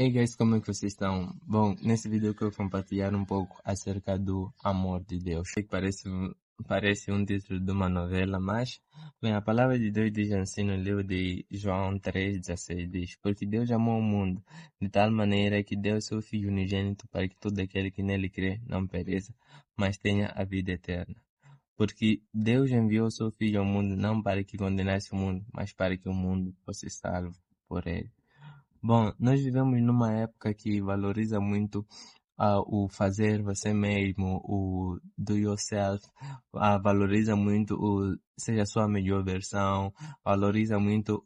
Hey guys, como é que vocês estão? Bom, nesse vídeo eu quero compartilhar um pouco acerca do amor de Deus. Sei que parece um título de uma novela, mas, bem, a palavra de Deus diz assim no livro de João 3,16, diz: Porque Deus amou o mundo de tal maneira que deu seu Filho unigênito para que todo aquele que nele crê não pereça, mas tenha a vida eterna. Porque Deus enviou seu Filho ao mundo não para que condenasse o mundo, mas para que o mundo fosse salvo por ele. Bom, nós vivemos numa época que valoriza muito o fazer você mesmo, o do yourself, valoriza muito o seja a sua melhor versão, valoriza muito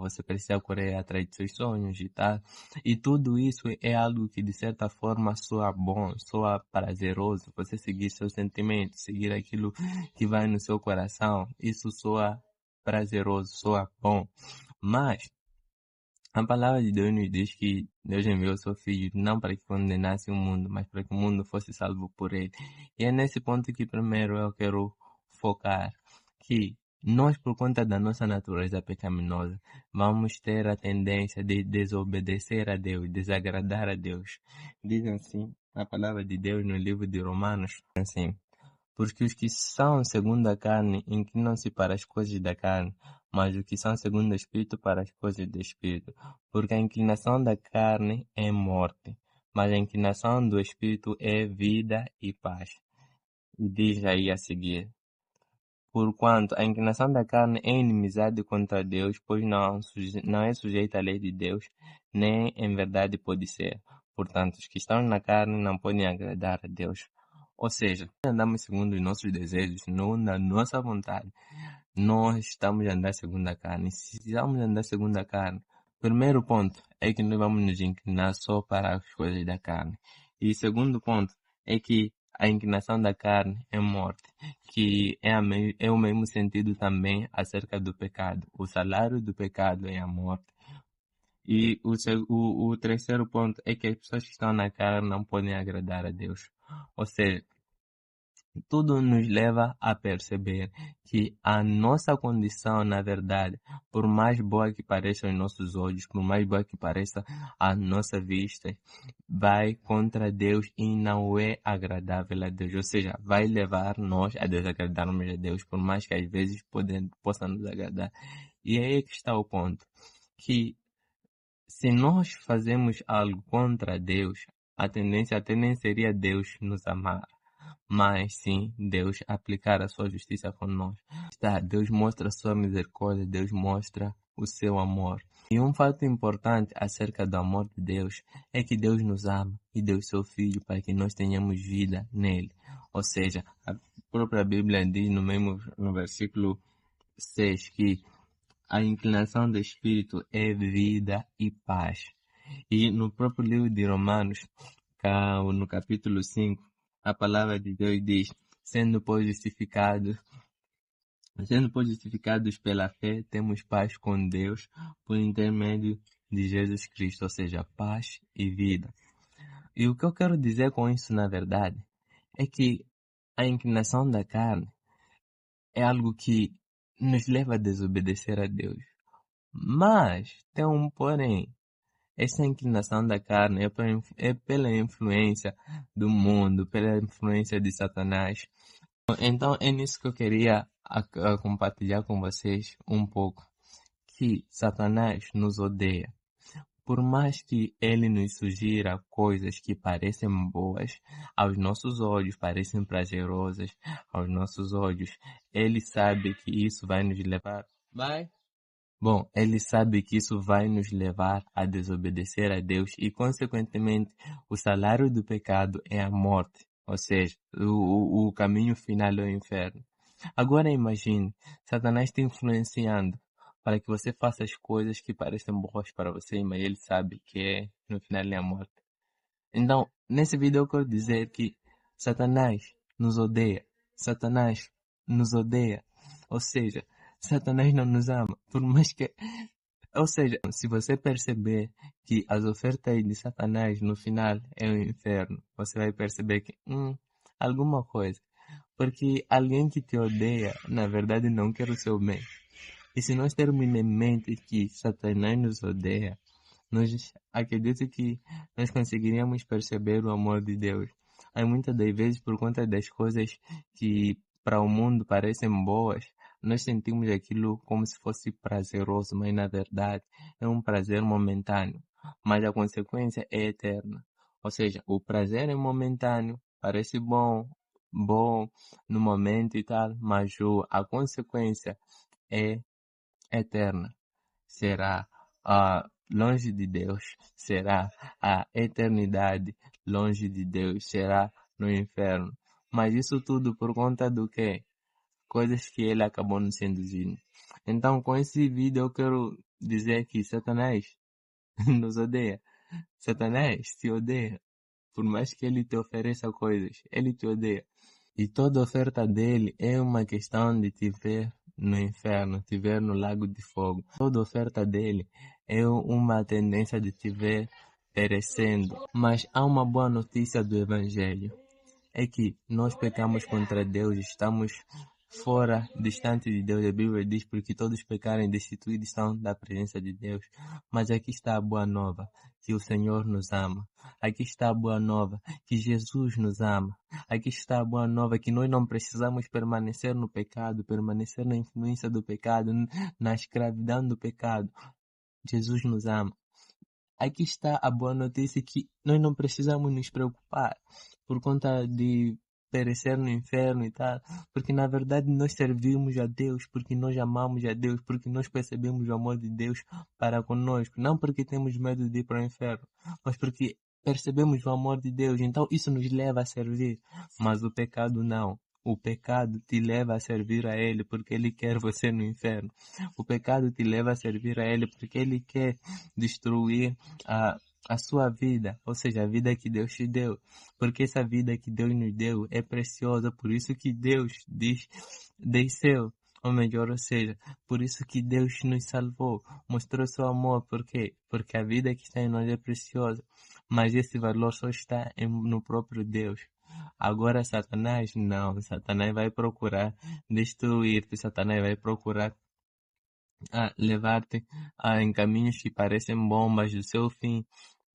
você precisa correr atrás de seus sonhos e tal. E tudo isso é algo que de certa forma soa bom, soa prazeroso, você seguir seus sentimentos, seguir aquilo que vai no seu coração, isso soa prazeroso, soa bom. Mas a palavra de Deus nos diz que Deus enviou seu Filho não para que condenasse o mundo, mas para que o mundo fosse salvo por ele. E é nesse ponto que primeiro eu quero focar, que nós, por conta da nossa natureza pecaminosa, vamos ter a tendência de desobedecer a Deus, desagradar a Deus. Diz assim a palavra de Deus no livro de Romanos, assim: Porque os que são segundo a carne inclinam-se para as coisas da carne, mas os que são segundo o Espírito para as coisas do Espírito. Porque a inclinação da carne é morte, mas a inclinação do Espírito é vida e paz. E diz aí a seguir: Porquanto a inclinação da carne é inimizade contra Deus, pois não é sujeita à lei de Deus, nem em verdade pode ser. Portanto, os que estão na carne não podem agradar a Deus. Ou seja, andamos segundo os nossos desejos, não na nossa vontade. Nós estamos a andar segundo a carne. Se estamos a andar segundo a carne, primeiro ponto é que nós vamos nos inclinar só para as coisas da carne. E segundo ponto é que a inclinação da carne é morte, que é o mesmo sentido também acerca do pecado. O salário do pecado é a morte. E o terceiro ponto é que as pessoas que estão na carne não podem agradar a Deus. Ou seja, tudo nos leva a perceber que a nossa condição, na verdade, por mais boa que pareça aos nossos olhos, por mais boa que pareça a nossa vista, vai contra Deus e não é agradável a Deus. Ou seja, vai levar nós a desagradarmos a Deus, por mais que às vezes possa nos agradar. E é aí que está o ponto, que se nós fazemos algo contra Deus, a tendência até nem seria Deus nos amar, mas sim Deus aplicar a sua justiça com nós. Deus mostra a sua misericórdia, Deus mostra o seu amor. E um fato importante acerca do amor de Deus é que Deus nos ama e deu seu Filho para que nós tenhamos vida nele. Ou seja, a própria Bíblia diz no versículo 6 que a inclinação do Espírito é vida e paz. E no próprio livro de Romanos, no capítulo 5, a palavra de Deus diz: sendo pois justificados pela fé, temos paz com Deus por intermédio de Jesus Cristo, ou seja, paz e vida. E o que eu quero dizer com isso, na verdade, é que a inclinação da carne é algo que nos leva a desobedecer a Deus. Mas tem um porém. Essa inclinação da carne é pela influência do mundo, pela influência de Satanás. Então é nisso que eu queria compartilhar com vocês um pouco. Que Satanás nos odeia. Por mais que ele nos sugira coisas que parecem boas, aos nossos olhos parecem prazerosas, aos nossos olhos, ele sabe que isso vai nos levar. Bom, ele sabe que isso vai nos levar a desobedecer a Deus e, consequentemente, o salário do pecado é a morte, ou seja, o caminho final é o inferno. Agora imagine, Satanás te influenciando para que você faça as coisas que parecem boas para você, mas ele sabe que no final é a morte. Então, nesse vídeo eu quero dizer que Satanás nos odeia. Satanás nos odeia. Ou seja, Satanás não nos ama. Por mais que... Ou seja, se você perceber que as ofertas de Satanás no final é o inferno, você vai perceber que, alguma coisa. Porque alguém que te odeia, na verdade, não quer o seu bem. E se nós termos em mente que Satanás nos odeia, Acredito que nós conseguiríamos perceber o amor de Deus. Aí muitas das vezes, por conta das coisas que para o mundo parecem boas, nós sentimos aquilo como se fosse prazeroso, mas na verdade é um prazer momentâneo, mas a consequência é eterna. Ou seja, o prazer é momentâneo, parece bom no momento e tal, mas a consequência é eterna. Será longe de Deus, será a eternidade longe de Deus, será no inferno. Mas isso tudo por conta do quê? Coisas que ele acabou nos induzindo. Então, com esse vídeo eu quero dizer que Satanás nos odeia. Satanás te odeia. Por mais que ele te ofereça coisas, ele te odeia. E toda oferta dele é uma questão de te ver no inferno, te ver no lago de fogo. Toda oferta dele é uma tendência de te ver perecendo. Mas há uma boa notícia do Evangelho. É que nós pecamos contra Deus, estamos fora, distante de Deus. A Bíblia diz porque todos pecaram e destituídos são da presença de Deus. Mas aqui está a boa nova, que o Senhor nos ama. Aqui está a boa nova, que Jesus nos ama. Aqui está a boa nova, que nós não precisamos permanecer no pecado, permanecer na influência do pecado, na escravidão do pecado. Jesus nos ama. Aqui está a boa notícia que nós não precisamos nos preocupar por conta de perecer no inferno e tal, porque na verdade nós servimos a Deus, porque nós amamos a Deus, porque nós percebemos o amor de Deus para conosco, não porque temos medo de ir para o inferno, mas porque percebemos o amor de Deus, então isso nos leva a servir, mas o pecado não. O pecado te leva a servir a Ele porque Ele quer você no inferno. O pecado te leva a servir a Ele porque Ele quer destruir a, a sua vida, ou seja, a vida que Deus te deu. Porque essa vida que Deus nos deu é preciosa, por isso que Deus desceu. Ou melhor, ou seja, por isso que Deus nos salvou, mostrou seu amor, por quê? Porque a vida que está em nós é preciosa, mas esse valor só está no próprio Deus. Agora Satanás, não, Satanás vai procurar destruir-te, Satanás vai procurar levar-te em caminhos que parecem bons, mas o seu fim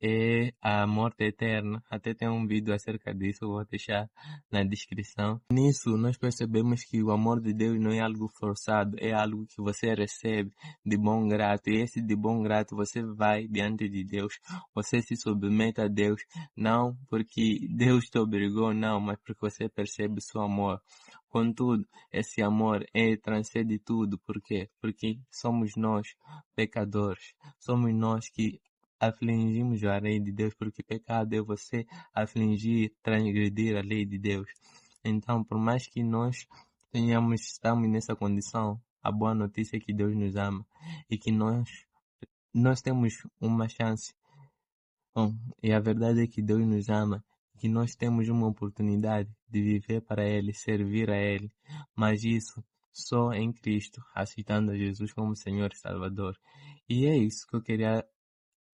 é a morte eterna. Até tem um vídeo acerca disso, eu vou deixar na descrição. Nisso, nós percebemos que o amor de Deus não é algo forçado, é algo que você recebe de bom grado. E esse de bom grado você vai diante de Deus, você se submete a Deus, não porque Deus te obrigou, não, mas porque você percebe o seu amor. Contudo, esse amor transcende tudo. Por quê? Porque somos nós, pecadores. Somos nós que afligimos a lei de Deus, porque pecado é você afligir, transgredir a lei de Deus. Então, por mais que nós estamos nessa condição, a boa notícia é que Deus nos ama e que nós temos uma chance. Bom, e a verdade é que Deus nos ama, que nós temos uma oportunidade de viver para Ele, servir a Ele, mas isso só em Cristo, aceitando a Jesus como Senhor e Salvador. E é isso que eu queria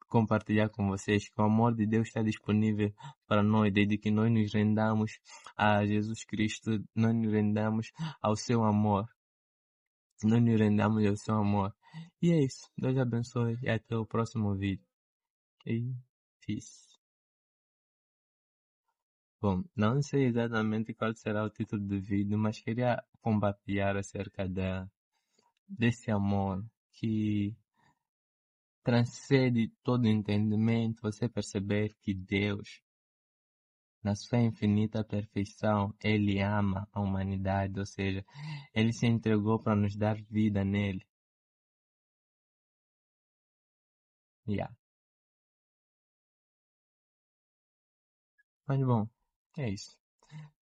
compartilhar com vocês, que o amor de Deus está disponível para nós, desde que nós nos rendamos a Jesus Cristo, nós nos rendamos ao seu amor, nós nos rendamos ao seu amor. E é isso, Deus abençoe e até o próximo vídeo. E peace. Bom, não sei exatamente qual será o título do vídeo, mas queria compartilhar acerca desse amor que transcende todo entendimento. Você perceber que Deus, na sua infinita perfeição, Ele ama a humanidade, ou seja, Ele se entregou para nos dar vida nele. Yeah. Mas bom, é isso.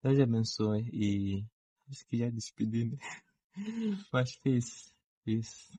Deus abençoe e acho que já despedi, né? Mas peace. Peace.